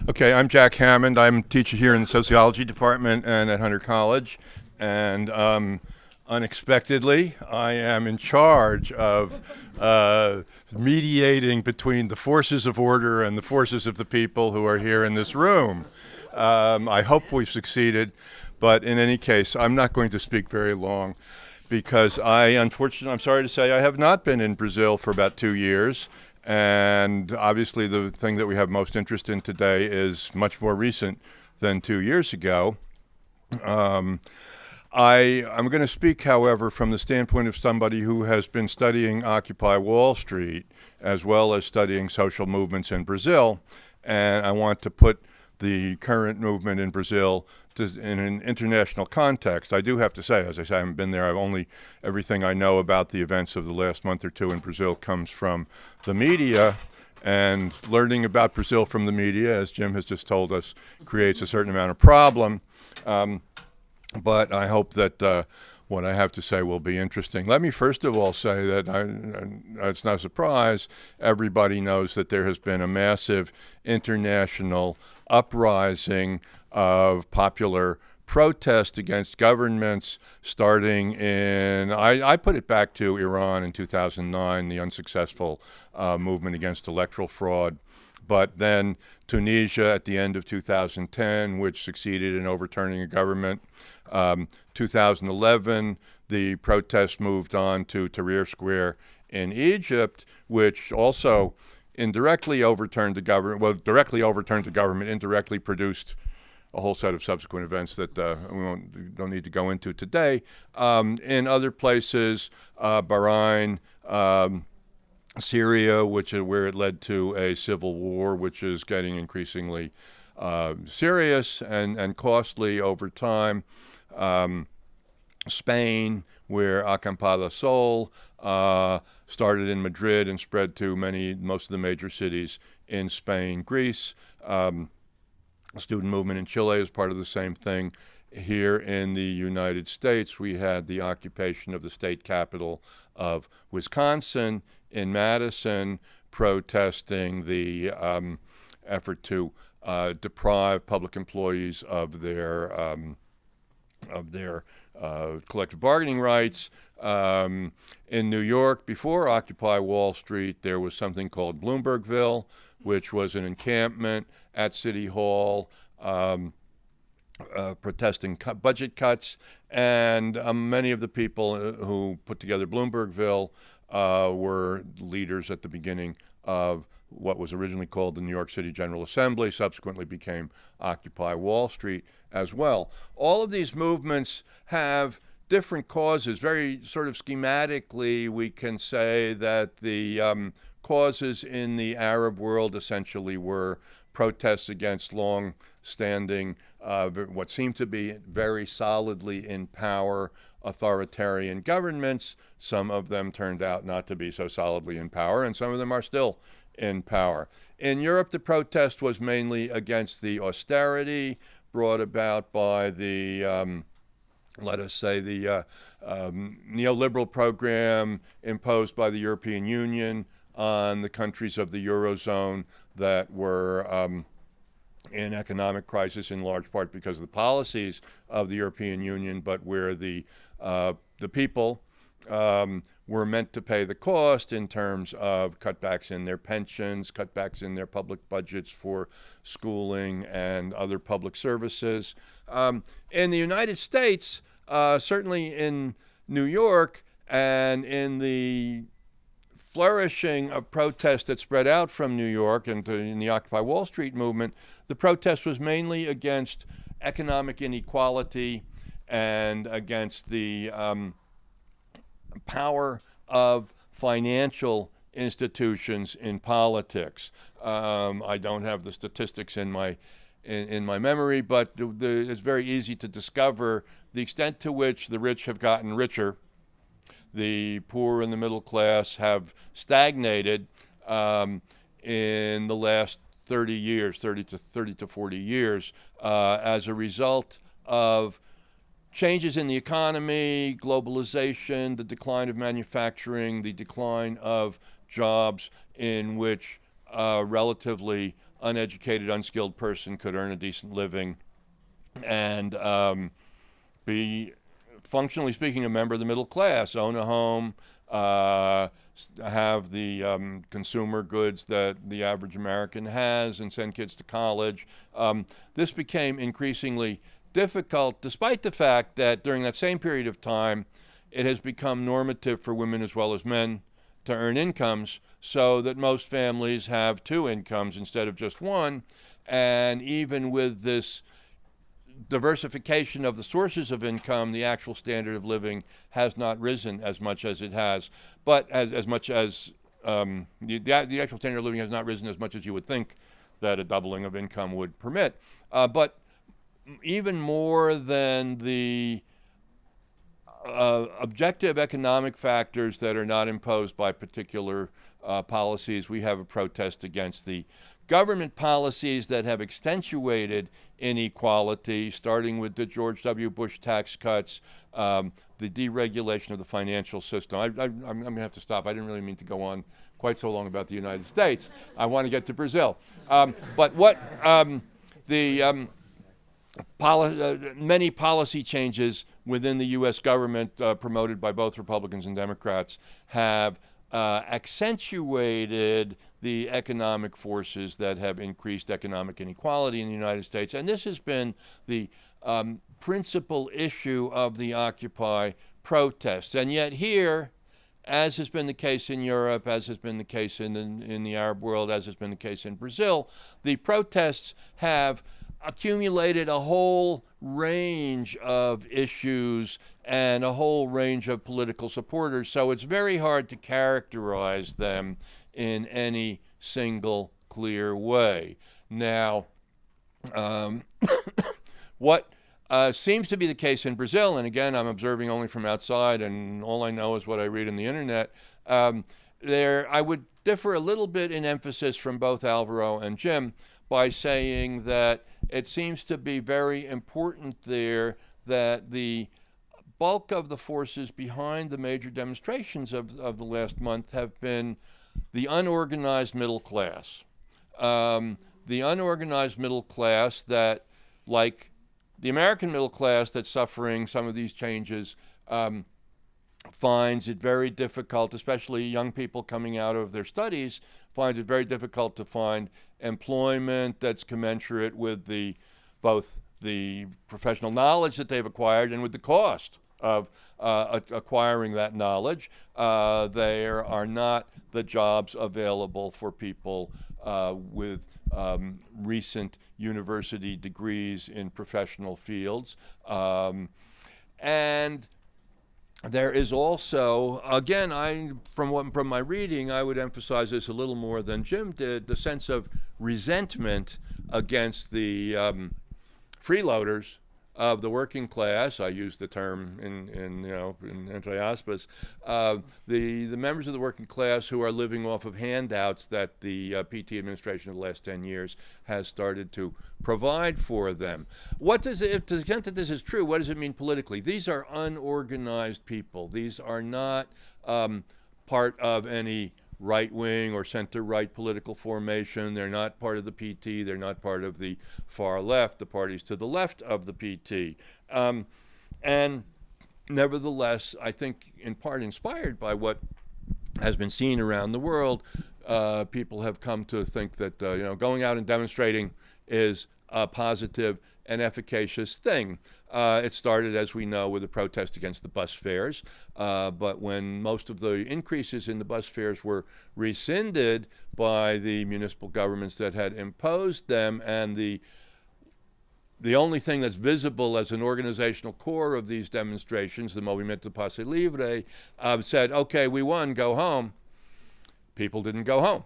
Okay, I'm Jack Hammond. I'm a teacher here in the sociology department and at Hunter College. And unexpectedly, I am in charge of mediating between the forces of order and the forces of the people who are here in this room. I hope we've succeeded, but in any case, I'm not going to speak very long because unfortunately, I'm sorry to say, I have not been in Brazil for about 2 years. And obviously, the thing that we have most interest in today is much more recent than 2 years ago. I'm going to speak, however, from the standpoint of somebody who has been studying Occupy Wall Street as well as studying social movements in Brazil. And I want to put the current movement in Brazil in an international context. I do have to say, as I say, I haven't been there. Everything I know about the events of the last month or two in Brazil comes from the media, and learning about Brazil from the media, as Jim has just told us, creates a certain amount of problem. But I hope that what I have to say will be interesting. Let me first of all say that it's not a surprise. Everybody knows that there has been a massive international uprising of popular protest against governments starting in, I put it back to Iran in 2009, the unsuccessful movement against electoral fraud. But then Tunisia at the end of 2010, which succeeded in overturning a government. 2011, the protests moved on to Tahrir Square in Egypt, which also indirectly overturned the government, well, directly overturned the government, indirectly produced a whole set of subsequent events that don't need to go into today. In other places, Bahrain, Syria, where it led to a civil war, which is getting increasingly serious and costly over time. Spain, where Acampada Sol started in Madrid and spread to most of the major cities in Spain, Greece. Student movement in Chile is part of the same thing. Here in the United States, we had the occupation of the state capital of Wisconsin in Madison, protesting the effort to deprive public employees of their collective bargaining rights. In New York, before Occupy Wall Street, there was something called Bloombergville, which was an encampment at City Hall protesting budget cuts. And many of the people who put together Bloombergville were leaders at the beginning of what was originally called the New York City General Assembly, subsequently became Occupy Wall Street as well. All of these movements have different causes. Very sort of schematically, we can say that the causes in the Arab world essentially were protests against long-standing, what seemed to be very solidly in power authoritarian governments. Some of them turned out not to be so solidly in power, and some of them are still in power. In Europe, the protest was mainly against the austerity brought about by the, let us say, the neoliberal program imposed by the European Union on the countries of the Eurozone that were in economic crisis in large part because of the policies of the European Union, but where the people were meant to pay the cost in terms of cutbacks in their pensions, cutbacks in their public budgets for schooling and other public services. In the United States, certainly in New York and in the flourishing of protest that spread out from New York and in the Occupy Wall Street movement, the protest was mainly against economic inequality and against the power of financial institutions in politics. I don't have the statistics in my memory, but it's very easy to discover the extent to which the rich have gotten richer. The poor and the middle class have stagnated in the last 30 to 40 years as a result of changes in the economy, globalization, the decline of manufacturing, the decline of jobs in which relatively uneducated, unskilled person could earn a decent living and be, functionally speaking, a member of the middle class, own a home, have the consumer goods that the average American has, and send kids to college. This became increasingly difficult, despite the fact that during that same period of time, it has become normative for women as well as men to earn incomes, so that most families have 2 incomes instead of just 1. And even with this diversification of the sources of income, the actual standard of living has not risen as much as it has, but as much as the actual standard of living has not risen as much as you would think that a doubling of income would permit. But even more than the objective economic factors that are not imposed by particular policies, we have a protest against the government policies that have accentuated inequality, starting with the George W. Bush tax cuts, the deregulation of the financial system. I'm going to have to stop. I didn't really mean to go on quite so long about the United States. I want to get to Brazil. But what many policy changes within the U.S. government, promoted by both Republicans and Democrats, have accentuated the economic forces that have increased economic inequality in the United States. And this has been the principal issue of the Occupy protests. And yet here, as has been the case in Europe, as has been the case in the Arab world, as has been the case in Brazil, the protests have accumulated a whole range of issues and a whole range of political supporters. So it's very hard to characterize them in any single clear way. Now, what seems to be the case in Brazil, and again, I'm observing only from outside, and all I know is what I read on the internet, I would differ a little bit in emphasis from both Alvaro and Jim by saying that it seems to be very important there that the bulk of the forces behind the major demonstrations of the last month have been the unorganized middle class. The unorganized middle class that, like the American middle class that's suffering some of these changes, finds it very difficult, especially young people coming out of their studies, finds it very difficult to find employment that's commensurate with both the professional knowledge that they've acquired and with the cost of acquiring that knowledge. There are not the jobs available for people with recent university degrees in professional fields. And there is also, again, from my reading, I would emphasize this a little more than Jim did, the sense of resentment against the freeloaders of the working class. I use the term in anti-auspice. The members of the working class who are living off of handouts that the PT administration of the last 10 years has started to provide for them. To the extent that this is true, what does it mean politically? These are unorganized people. These are not part of any right-wing or center-right political formation. They're not part of the PT. They're not part of the far left, the parties to the left of the PT. And nevertheless, I think in part inspired by what has been seen around the world, people have come to think that going out and demonstrating is a positive and efficacious thing. It started, as we know, with a protest against the bus fares, but when most of the increases in the bus fares were rescinded by the municipal governments that had imposed them, and the only thing that's visible as an organizational core of these demonstrations, the Movimento Passe Livre, said, okay, we won, go home. People didn't go home,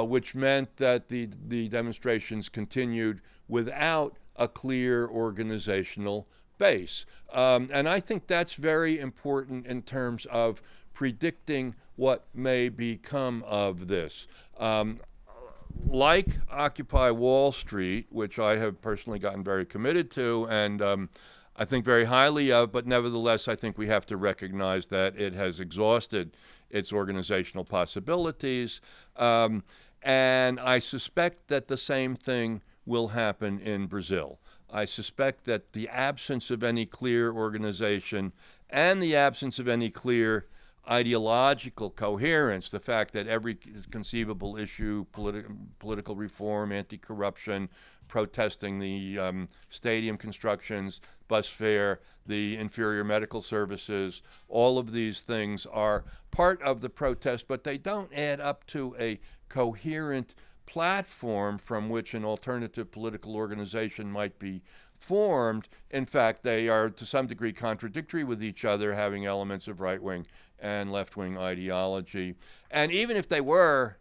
which meant that the demonstrations continued without a clear organizational base. And I think that's very important in terms of predicting what may become of this. Like Occupy Wall Street, which I have personally gotten very committed to and I think very highly of, but nevertheless I think we have to recognize that it has exhausted its organizational possibilities. And I suspect that the same thing will happen in Brazil. I suspect that the absence of any clear organization and the absence of any clear ideological coherence, the fact that every conceivable issue, political reform, anti-corruption, protesting the stadium constructions, bus fare, the inferior medical services, all of these things are part of the protest, but they don't add up to a coherent platform from which an alternative political organization might be formed. In fact, they are to some degree contradictory with each other, having elements of right-wing and left-wing ideology. And even if they were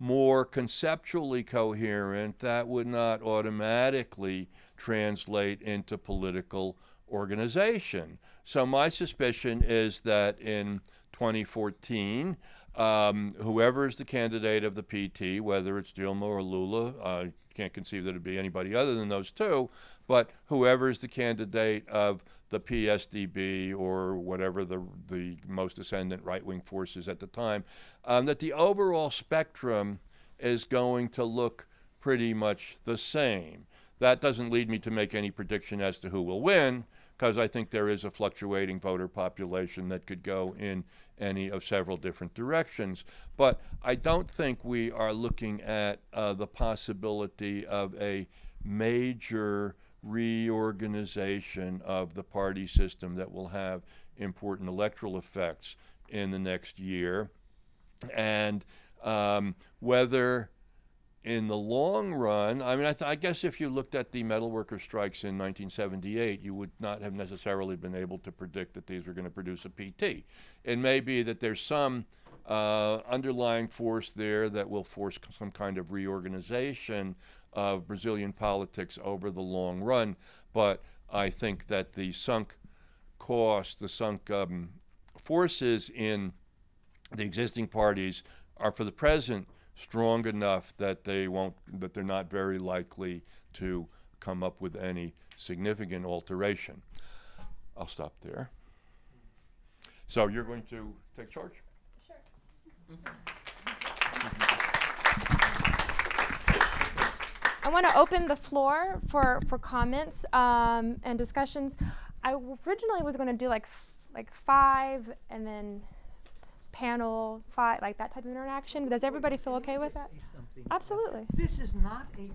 more conceptually coherent, that would not automatically translate into political organization. So my suspicion is that in 2014, whoever is the candidate of the PT, whether it's Dilma or Lula, I can't conceive that it'd be anybody other than those two, but whoever is the candidate of the PSDB or whatever the most ascendant right-wing forces at the time, that the overall spectrum is going to look pretty much the same. That doesn't lead me to make any prediction as to who will win, because I think there is a fluctuating voter population that could go in any of several different directions. But I don't think we are looking at the possibility of a major reorganization of the party system that will have important electoral effects in the next year. And whether in the long run, I mean, I guess if you looked at the metalworker strikes in 1978, you would not have necessarily been able to predict that these were going to produce a PT. It may be that there's some underlying force there that will force some kind of reorganization of Brazilian politics over the long run, but I think that the sunk cost, the sunk forces in the existing parties are for the present strong enough that they're not very likely to come up with any significant alteration. I'll stop there. So you're going to take charge? Sure. I want to open the floor for comments and discussions. I originally was going to do like 5 and then panel 5, like that type of interaction. Does everybody feel okay with that? Say something. Absolutely. This is not a